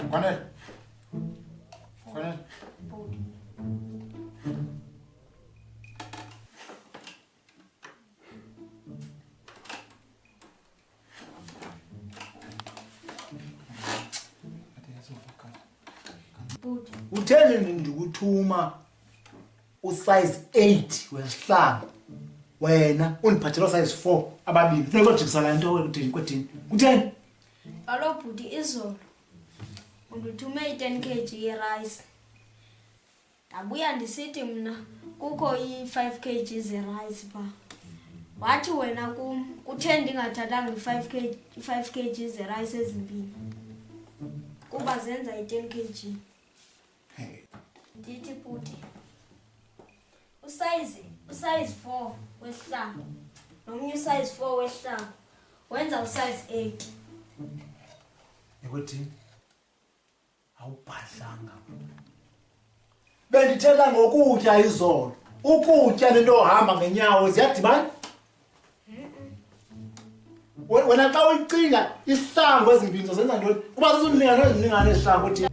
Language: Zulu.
Kwanele. Uthele ndikuthuma usize 8 wesihlangu wena uniphathela size 4 ababili funeka ujikisa la nto wena kwedini kutheni alo bhuti izolo undithume i10 kg yerice ndabuya ndisithi mna kukho i5 kg zerice pha wathi wena kutheni ndingathathanga i5 kg zerice ezimbini kuba zenza i10 kg. Ndithi bhuti usize 4 wesihlangu nomnye usize 4 wesihlangu wenza usize 8. Ekuthini awubhadlanga bendithetha ngokutya izolo ukutya lento ohamba ngenyawo ziyadibana wena xa uyicinga isihlangu ezimbini zenza ntoni kuba sizundilingana ezilingana esihlangu uthi